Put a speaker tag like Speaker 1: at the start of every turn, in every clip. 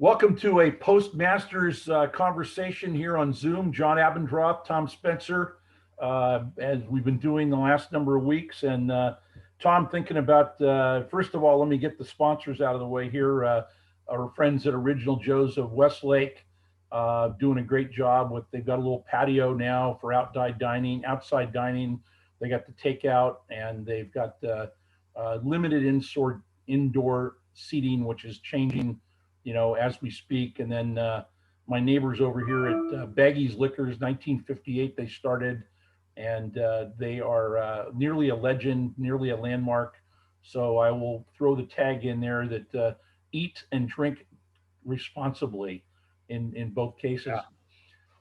Speaker 1: Welcome to a post-Masters conversation here on Zoom. John Abendroth, Tom Spencer, as we've been doing the last number of weeks. And Tom, thinking about, first of all, let me get the sponsors out of the way here. Our friends at Original Joe's of Westlake, doing a great job they've got a little patio now for outside dining. They got the takeout, and they've got limited indoor seating, which is changing as we speak. And then my neighbors over here at Baggy's Liquors, 1958 they started, and they are nearly a legend, nearly a landmark. So I will throw the tag in there that eat and drink responsibly in both cases.
Speaker 2: Yeah.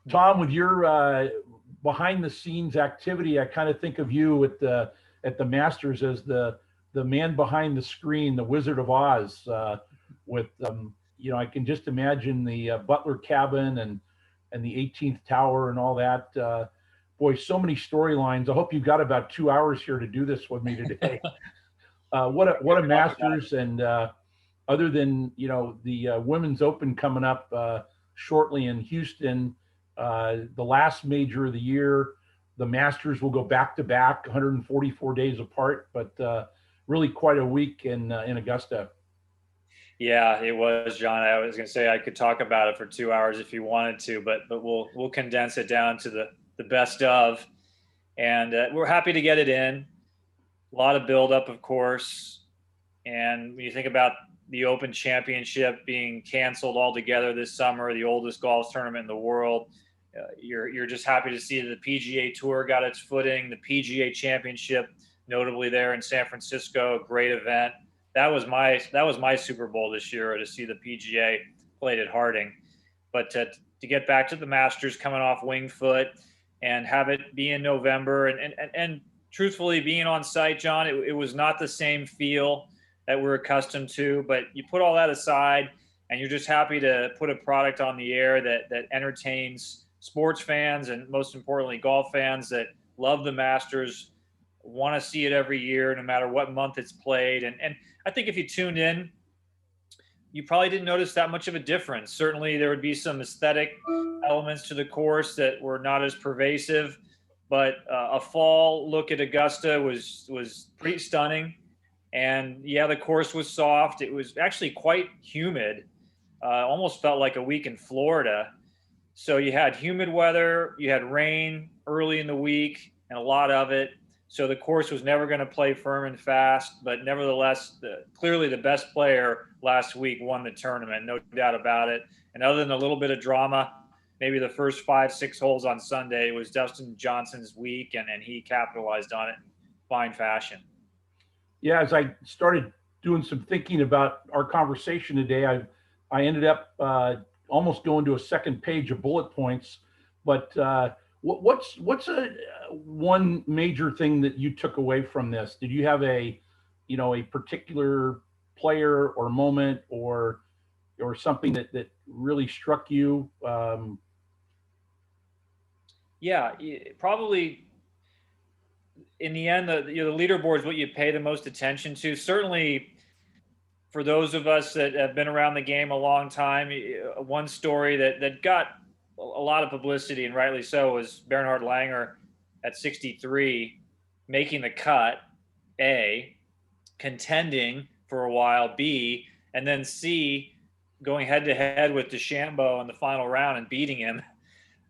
Speaker 1: Tom, with your behind the scenes activity, I kind of think of you at the Masters as the man behind the screen, the Wizard of Oz, with I can just imagine the Butler cabin and the 18th tower and all that. Boy, so many storylines. I hope you've got about 2 hours here to do this with me today. What a Masters. And other than the Women's Open coming up shortly in Houston, the last major of the year, the Masters will go back to back, 144 days apart, but really quite a week in Augusta.
Speaker 2: Yeah, it was, John. I was going to say I could talk about it for 2 hours if you wanted to, but we'll condense it down to the best of, and we're happy to get it in. A lot of buildup, of course, and when you think about the Open Championship being canceled altogether this summer, the oldest golf tournament in the world, you're just happy to see that the PGA Tour got its footing. The PGA Championship, notably there in San Francisco, great event. That was my Super Bowl this year, to see the PGA played at Harding. But to get back to the Masters coming off Winged Foot and have it be in November and truthfully being on site, John, it was not the same feel that we're accustomed to. But you put all that aside and you're just happy to put a product on the air that entertains sports fans and most importantly golf fans that love the Masters, want to see it every year, no matter what month it's played. And I think if you tuned in, you probably didn't notice that much of a difference. Certainly there would be some aesthetic elements to the course that were not as pervasive, but a fall look at Augusta was pretty stunning. And yeah, the course was soft. It was actually quite humid. Almost felt like a week in Florida. So you had humid weather, you had rain early in the week, and a lot of it. So the course was never going to play firm and fast, but nevertheless, clearly the best player last week won the tournament, no doubt about it. And other than a little bit of drama, maybe the first 5-6 holes on Sunday, it was Dustin Johnson's week, and he capitalized on it in fine fashion.
Speaker 1: Yeah, as I started doing some thinking about our conversation today, I ended up almost going to a second page of bullet points, but what's one major thing that you took away from this? Did you have a particular player or moment or something that really struck you?
Speaker 2: Yeah, probably in the end, the leaderboard is what you pay the most attention to. Certainly for those of us that have been around the game a long time, one story that got a lot of publicity, and rightly so, was Bernhard Langer at 63 making the cut, A, contending for a while, B, and then C, going head-to-head with DeChambeau in the final round and beating him.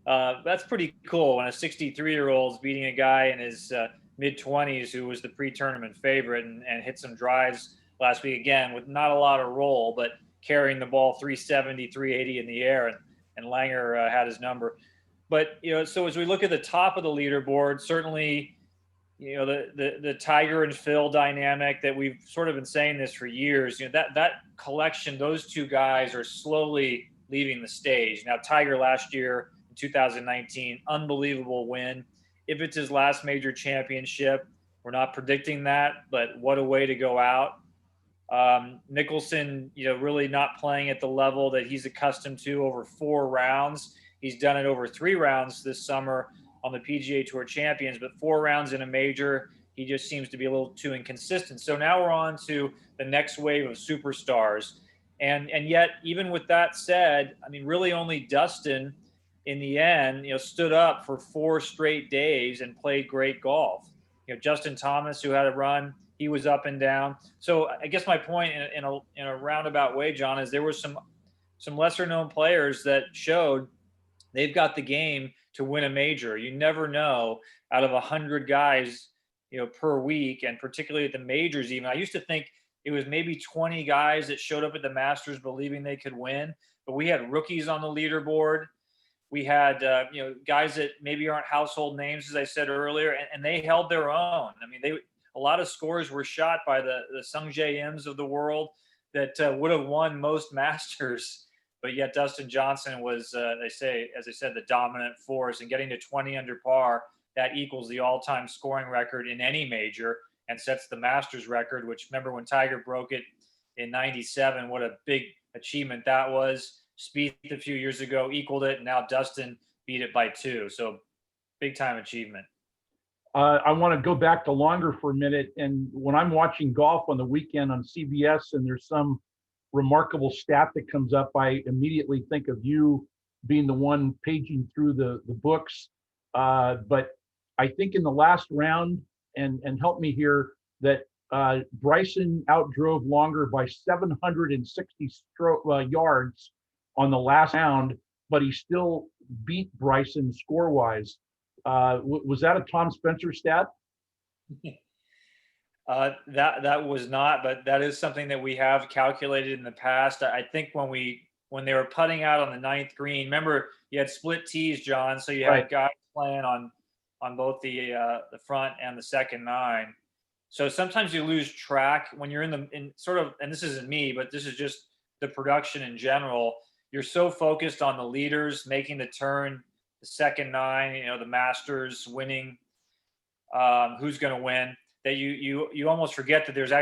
Speaker 2: That's pretty cool when a 63-year-old's beating a guy in his mid-20s who was the pre-tournament favorite and hit some drives last week, again, with not a lot of roll, but carrying the ball 370, 380 in the air, and Langer had his number. But, so as we look at the top of the leaderboard, certainly, the Tiger and Phil dynamic that we've sort of been saying this for years, that collection, those two guys are slowly leaving the stage. Now, Tiger last year in 2019, unbelievable win. If it's his last major championship, we're not predicting that, but what a way to go out. Nicholson, really not playing at the level that he's accustomed to over 4 rounds. He's done it over 3 rounds this summer on the PGA Tour Champions, but 4 rounds in a major, he just seems to be a little too inconsistent. So now we're on to the next wave of superstars. And yet, even with that said, I mean, really only Dustin in the end, stood up for 4 straight days and played great golf. Justin Thomas, who had a run, he was up and down. So I guess my point in a roundabout way, John, is there were some lesser known players that showed they've got the game to win a major. You never know out of 100 guys, per week, and particularly at the majors. Even I used to think it was maybe 20 guys that showed up at the Masters believing they could win, but we had rookies on the leaderboard. We had guys that maybe aren't household names, as I said earlier, and they held their own. I mean, a lot of scores were shot by the Sung Jae Ims of the world that would have won most Masters, but yet Dustin Johnson was, as I said, the dominant force, and getting to 20 under par, that equals the all-time scoring record in any major and sets the Masters record, which, remember when Tiger broke it in 97, what a big achievement that was. Spieth a few years ago equaled it, and now Dustin beat it by 2. So big time achievement.
Speaker 1: I want to go back to longer for a minute. And when I'm watching golf on the weekend on CBS and there's some remarkable stat that comes up, I immediately think of you being the one paging through the books. But I think in the last round, and help me here, that Bryson outdrove Longer by 760 yards on the last round, but he still beat Bryson score-wise. Was that a Tom Spencer stat?
Speaker 2: That was not, but that is something that we have calculated in the past. I think when they were putting out on the 9th green, remember you had split tees, John, so you had
Speaker 1: Right.
Speaker 2: guys playing on both the front and the second 9. So sometimes you lose track when you're in sort of, and this isn't me, but this is just the production in general. You're so focused on the leaders making the turn, the second 9, the Masters winning, who's going to win, that you almost forget that there's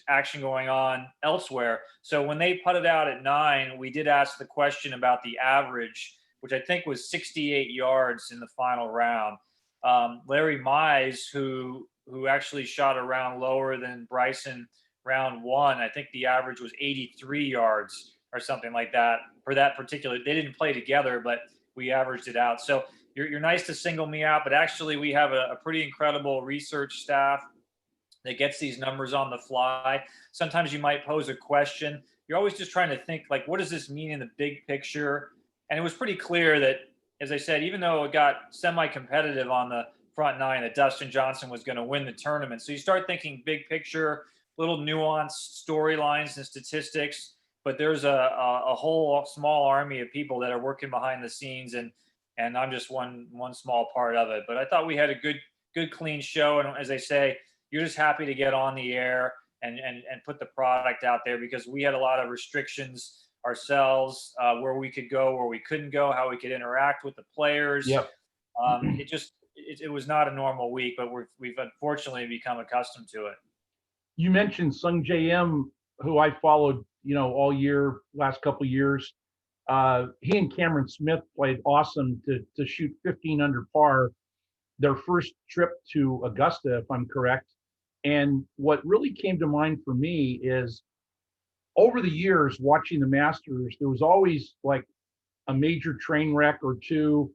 Speaker 2: action going on elsewhere. So when they put it out at 9, we did ask the question about the average, which I think was 68 yards in the final round. Larry Mize, who actually shot a round lower than Bryson round 1, I think the average was 83 yards or something like that for that particular. They didn't play together, but we averaged it out. So you're nice to single me out, but actually we have a pretty incredible research staff that gets these numbers on the fly. Sometimes you might pose a question. You're always just trying to think, like, what does this mean in the big picture? And it was pretty clear that, as I said, even though it got semi-competitive on the front 9, that Dustin Johnson was going to win the tournament. So you start thinking big picture, little nuanced storylines and statistics, but there's a whole small army of people that are working behind the scenes, and I'm just one small part of it. But I thought we had a good clean show, and as I say, you're just happy to get on the air and put the product out there, because we had a lot of restrictions ourselves, where we could go, where we couldn't go, how we could interact with the players.
Speaker 1: Yep.
Speaker 2: It was not a normal week, but we've unfortunately become accustomed to it.
Speaker 1: You mentioned Sung Jae Im, who I followed, all year, last couple of years. He and Cameron Smith played awesome to shoot 15 under par, their first trip to Augusta, if I'm correct. And what really came to mind for me is, over the years watching the Masters, there was always like a major train wreck or two,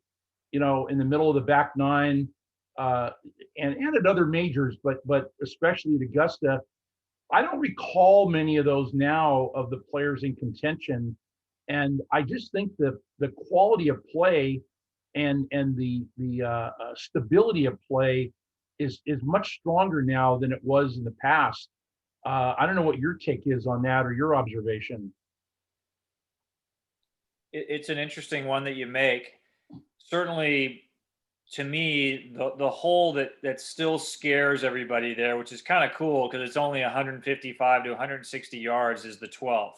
Speaker 1: in the middle of the back 9, and at other majors, but especially at Augusta. I don't recall many of those now of the players in contention, and I just think that the quality of play and the stability of play is much stronger now than it was in the past. I don't know what your take is on that, or your observation.
Speaker 2: It's an interesting one that you make. Certainly, to me, the hole that still scares everybody there, which is kind of cool because it's only 155 to 160 yards, is the 12th.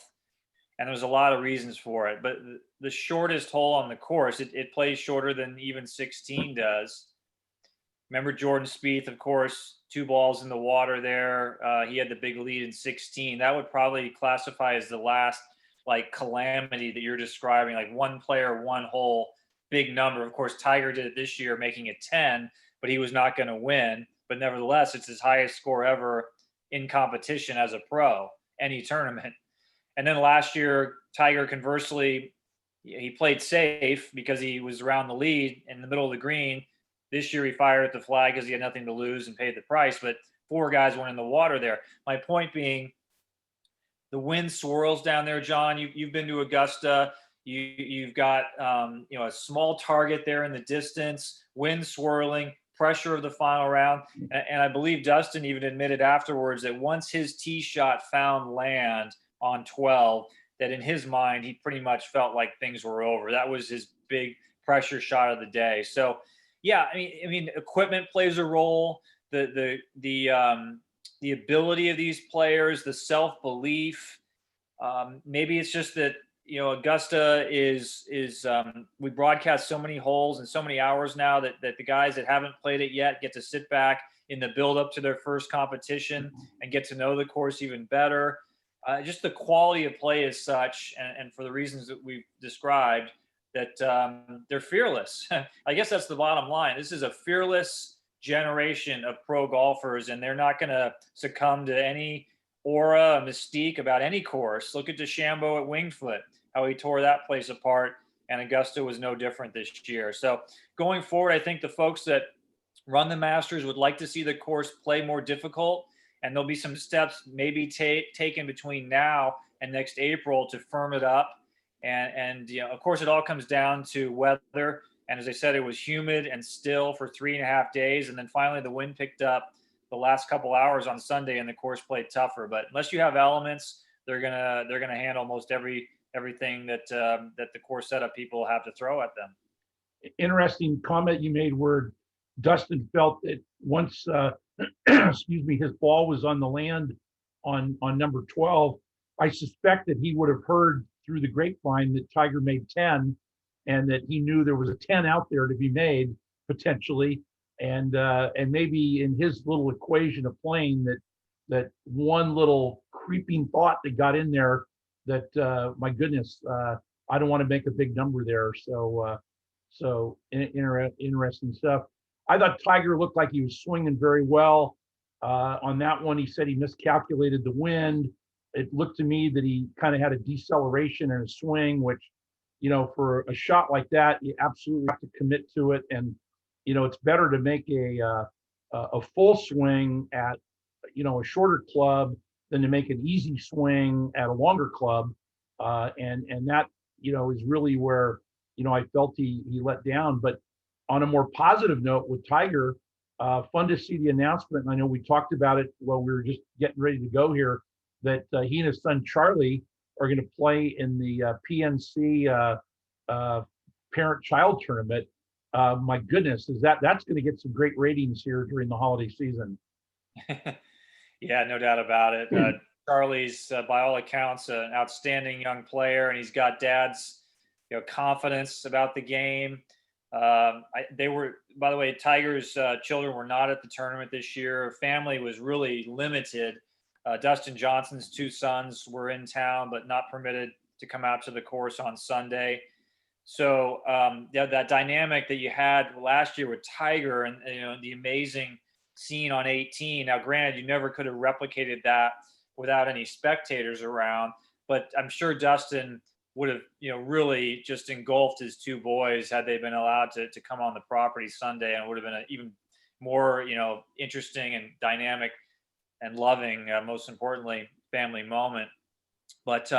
Speaker 2: And there's a lot of reasons for it. But the shortest hole on the course, it plays shorter than even 16 does. Remember Jordan Spieth, of course, 2 balls in the water there. He had the big lead in 16. That would probably classify as the last calamity that you're describing, like one player, one hole, big number. Of course, Tiger did it this year, making it 10, but he was not going to win. But nevertheless, it's his highest score ever in competition as a pro, any tournament. And then last year, Tiger conversely, he played safe because he was around the lead in the middle of the green. This year he fired at the flag because he had nothing to lose and paid the price, but 4 guys went in the water there. My point being, the wind swirls down there, John. You've been to Augusta. You've got a small target there in the distance, wind swirling, pressure of the final round, and I believe Dustin even admitted afterwards that once his tee shot found land on 12, that in his mind he pretty much felt like things were over. That was his big pressure shot of the day. So, yeah, I mean, equipment plays a role. The ability of these players, the self belief. Maybe it's just that Augusta is we broadcast so many holes and so many hours now that the guys that haven't played it yet get to sit back in the build up to their first competition and get to know the course even better. Just the quality of play is such, and for the reasons that we've described, that they're fearless. I guess that's the bottom line. This is a fearless generation of pro golfers, and they're not going to succumb to any aura, mystique about any course. Look at DeChambeau at Winged Foot, how he tore that place apart, and Augusta was no different this year. So going forward, I think the folks that run the Masters would like to see the course play more difficult, and there'll be some steps maybe taken between now and next April to firm it up. And of course, it all comes down to weather. And as I said, it was humid and still for 3.5 days, and then finally the wind picked up the last couple hours on Sunday, and the course played tougher. But unless you have elements, they're gonna handle most everything that the course setup people have to throw at them.
Speaker 1: Interesting comment you made where Dustin felt that once excuse me, his ball was on the land on number 12. I suspect that he would have heard through the grapevine that Tiger made 10, and that he knew there was a 10 out there to be made potentially. And maybe in his little equation of playing, that one little creeping thought that got in there, that my goodness, I don't want to make a big number there. So interesting stuff. I thought Tiger looked like he was swinging very well. On that one, he said he miscalculated the wind. It looked to me that he kind of had a deceleration in his swing, which, for a shot like that, you absolutely have to commit to it. And it's better to make a full swing at a shorter club than to make an easy swing at a longer club, and that is really where I felt he let down. But on a more positive note with Tiger, fun to see the announcement. And I know we talked about it while we were just getting ready to go here, that he and his son Charlie are going to play in the PNC parent-child tournament. My goodness, that's going to get some great ratings here during the holiday season.
Speaker 2: Yeah, no doubt about it. Charlie's, by all accounts, an outstanding young player, and he's got dad's, confidence about the game. They were, by the way, Tiger's children were not at the tournament this year. Family was really limited. Dustin Johnson's 2 sons were in town, but not permitted to come out to the course on Sunday. So that dynamic that you had last year with Tiger and the amazing scene on 18. Now, granted, you never could have replicated that without any spectators around, but I'm sure Dustin would have really just engulfed his 2 boys had they been allowed to come on the property Sunday, and it would have been an even more interesting and dynamic and loving, most importantly, family moment. But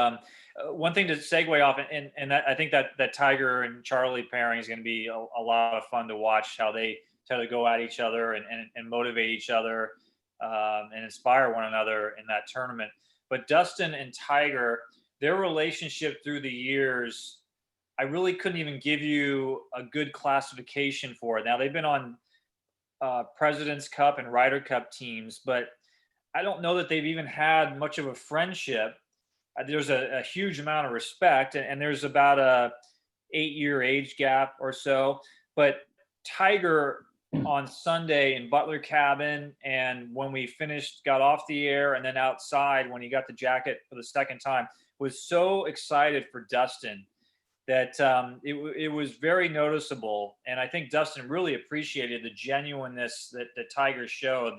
Speaker 2: one thing to segue off, and that, I think that Tiger and Charlie pairing is going to be a lot of fun to watch, how they try to go at each other and motivate each other and inspire one another in that tournament. But Dustin and Tiger, their relationship through the years, I really couldn't even give you a good classification for it. Now, they've been on President's Cup and Ryder Cup teams, but I don't know that they've even had much of a friendship. There's a huge amount of respect, and there's about a 8-year age gap or so. But Tiger on Sunday in Butler Cabin, and when we got off the air, and then outside when he got the jacket for the second time, was so excited for Dustin that it was very noticeable. And I think Dustin really appreciated the genuineness that Tiger showed,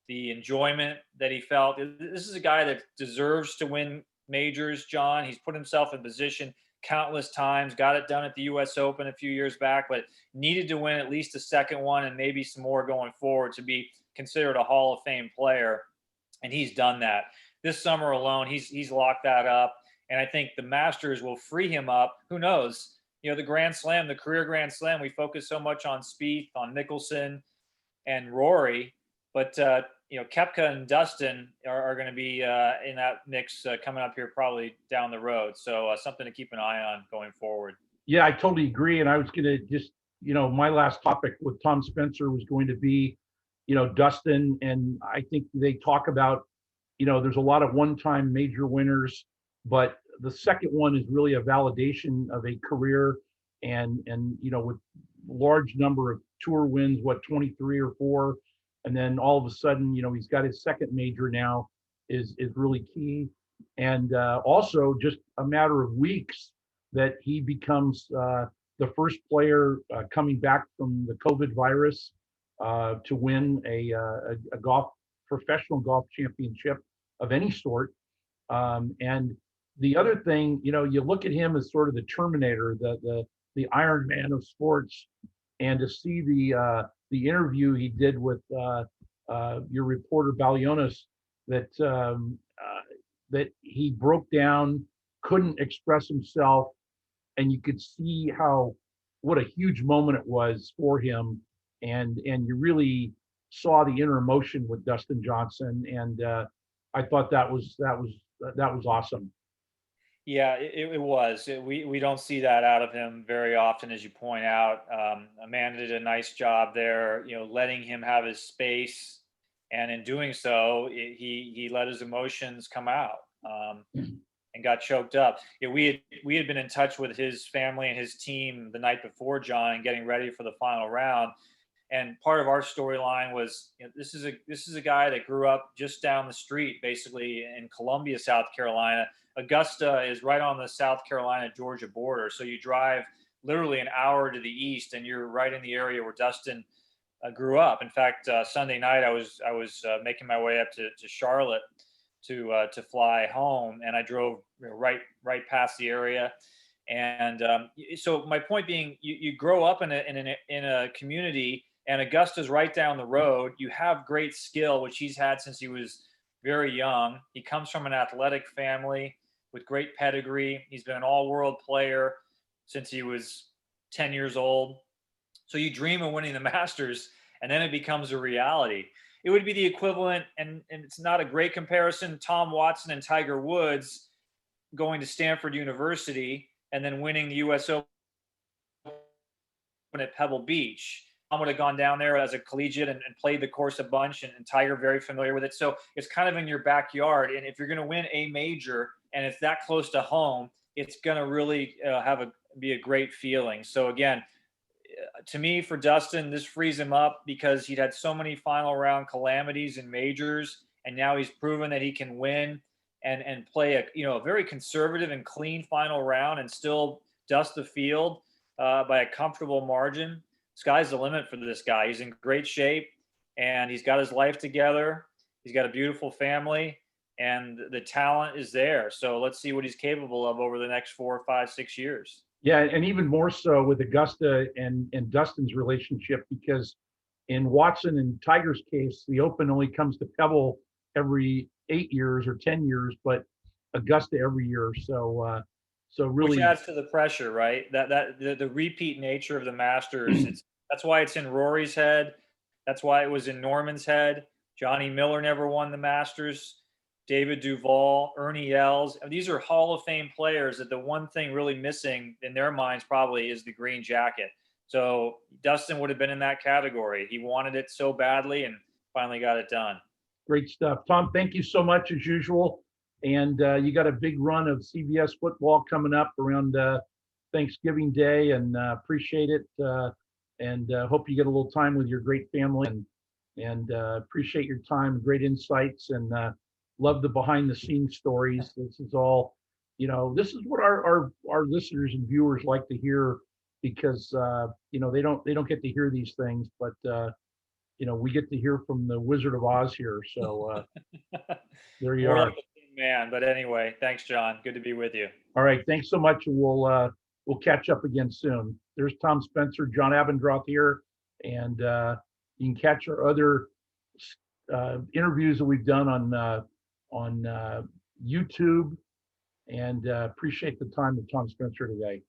Speaker 2: the enjoyment that he felt. This is a guy that deserves to win majors, John. He's put himself in position countless times, got it done at the US Open a few years back, but needed to win at least a second one and maybe some more going forward to be considered a Hall of Fame player. And he's done that. This summer alone, he's locked that up. And I think the Masters will free him up. Who knows? The Grand Slam, the career Grand Slam, we focus so much on Spieth, on Mickelson, and Rory, but Koepka and Dustin are going to be in that mix coming up here probably down the road. So something to keep an eye on going forward.
Speaker 1: Yeah, I totally agree. And I was going to just, my last topic with Tom Spencer was going to be, Dustin. And I think they talk about, there's a lot of one-time major winners, but the second one is really a validation of a career and with large number of tour wins, 23 or 4. And then all of a sudden, he's got his second major now is really key. And also just a matter of weeks that he becomes the first player coming back from the COVID virus to win a professional golf championship of any sort. And the other thing, you look at him as sort of the Terminator, the Iron Man of sports, and to see the interview he did with your reporter Balionis, that he broke down, couldn't express himself, and you could see what a huge moment it was for him, and you really saw the inner emotion with Dustin Johnson, and I thought that was awesome.
Speaker 2: Yeah, it was. We don't see that out of him very often, as you point out. Amanda did a nice job there, letting him have his space, and in doing so, he let his emotions come out and got choked up. We had been in touch with his family and his team the night before, John, and getting ready for the final round. And part of our storyline was, this is a guy that grew up just down the street, basically in Columbia, South Carolina. Augusta is right on the South Carolina-Georgia border. So you drive literally an hour to the east and you're right in the area where Dustin grew up. In fact, Sunday night, I was making my way up to Charlotte to fly home, and I drove right past the area. And so my point being, you grow up in a community, and Augusta's right down the road. You have great skill, which he's had since he was very young. He comes from an athletic family with great pedigree. He's been an all-world player since he was 10 years old. So you dream of winning the Masters, and then it becomes a reality. It would be the equivalent, and it's not a great comparison, Tom Watson and Tiger Woods going to Stanford University and then winning the US Open at Pebble Beach. Tom would have gone down there as a collegiate and played the course a bunch, and Tiger very familiar with it. So it's kind of in your backyard. And if you're going to win a major and it's that close to home, it's going to really be a great feeling. So again, to me, for Dustin, this frees him up because he'd had so many final round calamities in majors, and now he's proven that he can win and play a very conservative and clean final round and still dust the field by a comfortable margin. Sky's the limit for this guy. He's in great shape, and he's got his life together. He's got a beautiful family, and the talent is there. So let's see what he's capable of over the next 4, 5, 6 years.
Speaker 1: Yeah, and even more so with Augusta and Dustin's relationship, because in Watson and Tiger's case, the Open only comes to Pebble every 8 years or 10 years, but Augusta every year. So really,
Speaker 2: which adds to the pressure, right? The repeat nature of the Masters. That's why it's in Rory's head. That's why it was in Norman's head. Johnny Miller never won the Masters. David Duval, Ernie Els. These are Hall of Fame players that the one thing really missing in their minds probably is the green jacket. So Dustin would have been in that category. He wanted it so badly and finally got it done.
Speaker 1: Great stuff. Tom, thank you so much as usual. And you got a big run of CBS football coming up around Thanksgiving Day, and appreciate it. And hope you get a little time with your great family, and appreciate your time, great insights, and love the behind the scenes stories. This is all, this is what our listeners and viewers like to hear, because they don't get to hear these things, but we get to hear from the Wizard of Oz here. So there you are.
Speaker 2: Like Man, but anyway, thanks, John. Good to be with you.
Speaker 1: All right, thanks so much. We'll catch up again soon. There's Tom Spencer, John Abendroth here, and you can catch our other interviews that we've done on YouTube. And appreciate the time of Tom Spencer today.